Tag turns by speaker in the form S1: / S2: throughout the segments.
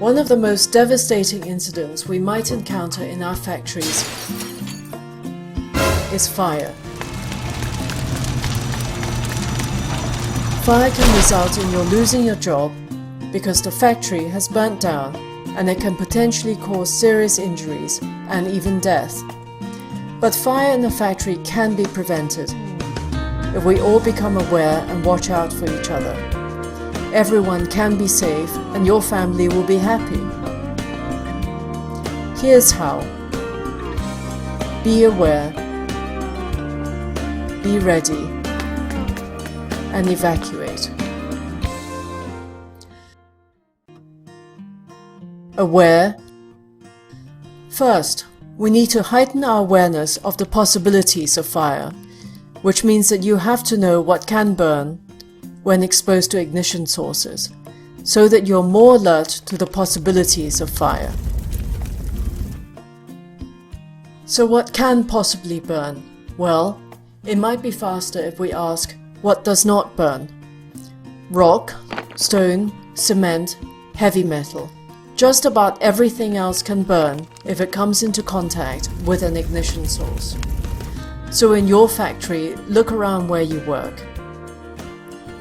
S1: One of the most devastating incidents we might encounter in our factories is fire. Fire can result in your losing your job because the factory has burnt down, and it can potentially cause serious injuries and even death. But fire in a factory can be prevented if we all become aware and watch out for each other. Everyone can be safe and your family will be happy. Here's how. Be aware, be ready, and evacuate. Aware. First, we need to heighten our awareness of the possibilities of fire, which means that you have to know what can burn when exposed to ignition sources, so that you're more alert to the possibilities of fire. So what can possibly burn? Well, it might be faster if we ask, what does not burn? Rock, stone, cement, heavy metal. Just about everything else can burn if it comes into contact with an ignition source. So in your factory, look around where you work.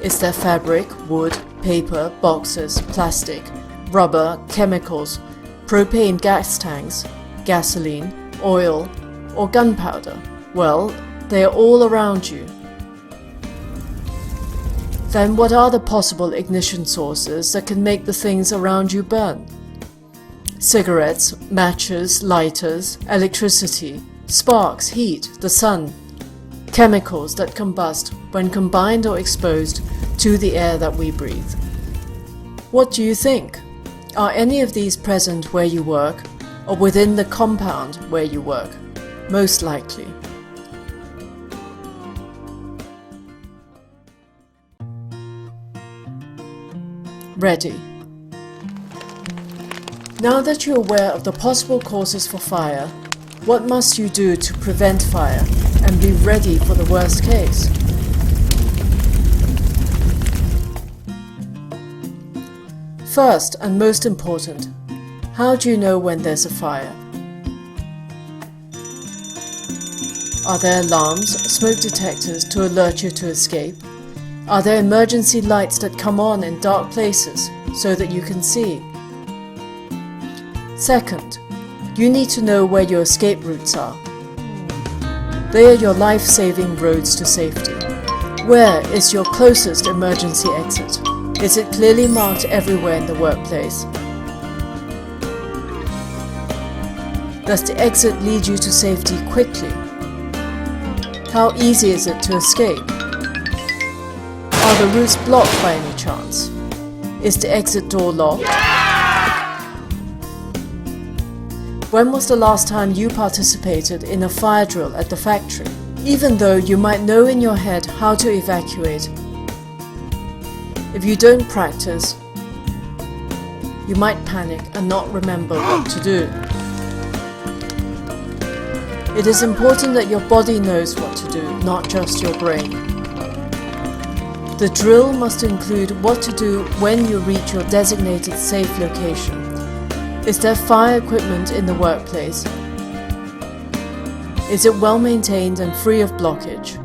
S1: Is there fabric, wood, paper, boxes, plastic, rubber, chemicals, propane gas tanks, gasoline, oil, or gunpowder? Well, they are all around you. Then what are the possible ignition sources that can make the things around you burn? Cigarettes, matches, lighters, electricity, sparks, heat, the sun, chemicals that combust when combined or exposed to the air that we breathe. What do you think? Are any of these present where you work or within the compound where you work? Most likely. Ready. Now that you're aware of the possible causes for fire, what must you do to prevent fire and be ready for the worst case? First and most important, how do you know when there's a fire? Are there alarms, smoke detectors to alert you to escape? Are there emergency lights that come on in dark places so that you can see? Second, you need to know where your escape routes are. They are your life-saving roads to safety. Where is your closest emergency exit? Is it clearly marked everywhere in the workplace? Does the exit lead you to safety quickly? How easy is it to escape? Are the routes blocked by any chance? Is the exit door locked? When was the last time you participated in a fire drill at the factory? Even though you might know in your head how to evacuate, if you don't practice, you might panic and not remember what to do. It is important that your body knows what to do, not just your brain. The drill must include what to do when you reach your designated safe location. Is there fire equipment in the workplace? Is it well maintained and free of blockage?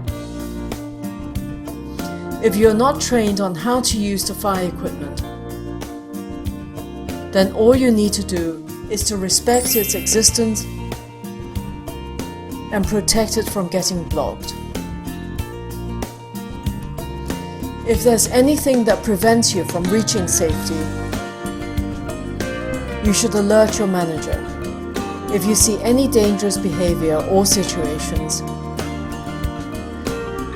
S1: If you're not trained on how to use the fire equipment, then all you need to do is to respect its existence and protect it from getting blocked. If there's anything that prevents you from reaching safety, you should alert your manager. If you see any dangerous behavior or situations,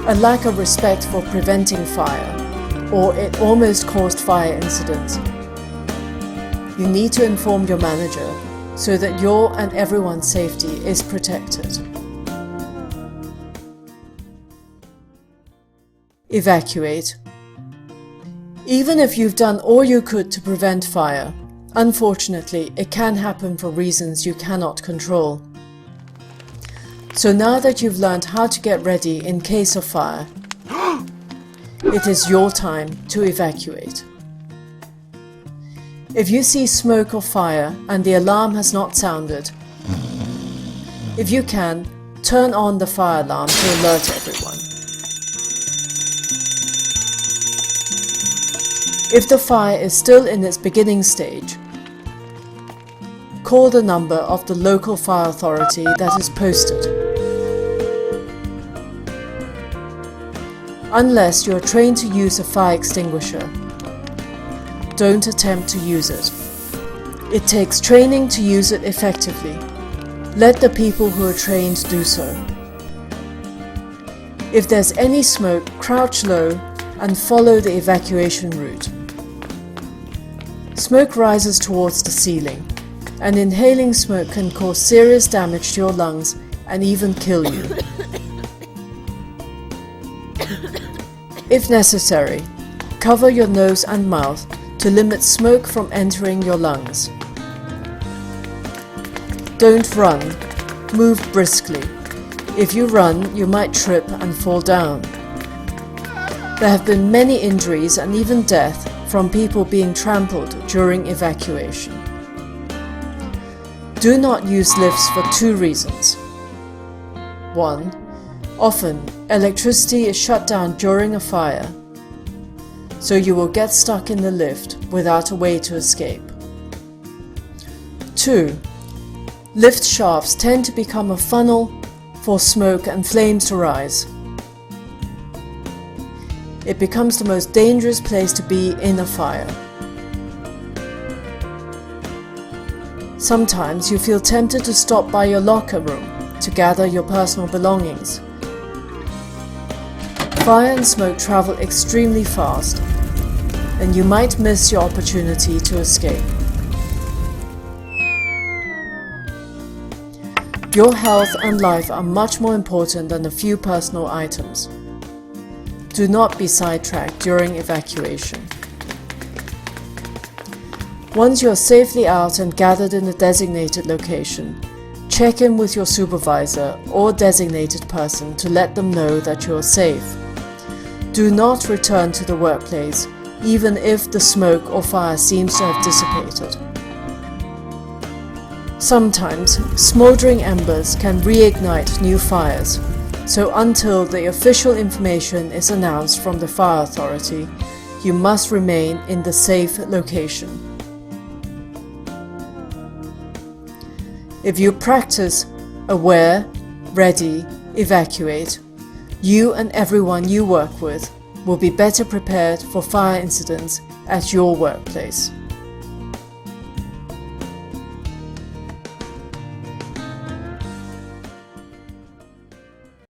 S1: a lack of respect for preventing fire, or it almost caused fire incidents, you need to inform your manager so that your and everyone's safety is protected. Evacuate. Even if you've done all you could to prevent fire, unfortunately, it can happen for reasons you cannot control. So now that you've learned how to get ready in case of fire, it is your time to evacuate. If you see smoke or fire and the alarm has not sounded, if you can, turn on the fire alarm to alert everyone. If the fire is still in its beginning stage, call the number of the local fire authority that is posted. Unless you are trained to use a fire extinguisher, don't attempt to use it. It takes training to use it effectively. Let the people who are trained do so. If there's any smoke, crouch low and follow the evacuation route. Smoke rises towards the ceiling, and inhaling smoke can cause serious damage to your lungs and even kill you. If necessary, cover your nose and mouth to limit smoke from entering your lungs. Don't run, move briskly. If you run, you might trip and fall down. There have been many injuries and even death from people being trampled during evacuation. Do not use lifts for two reasons. 1. Often, electricity is shut down during a fire, so you will get stuck in the lift without a way to escape. 2. Lift shafts tend to become a funnel for smoke and flames to rise. It becomes the most dangerous place to be in a fire. Sometimes you feel tempted to stop by your locker room to gather your personal belongings. Fire and smoke travel extremely fast, and you might miss your opportunity to escape. Your health and life are much more important than a few personal items. Do not be sidetracked during evacuation. Once you are safely out and gathered in a designated location, check in with your supervisor or designated person to let them know that you are safe. Do not return to the workplace, even if the smoke or fire seems to have dissipated. Sometimes, smoldering embers can reignite new fires, so until the official information is announced from the fire authority, you must remain in the safe location. If you practice aware, ready, evacuate, you and everyone you work with will be better prepared for fire incidents at your workplace.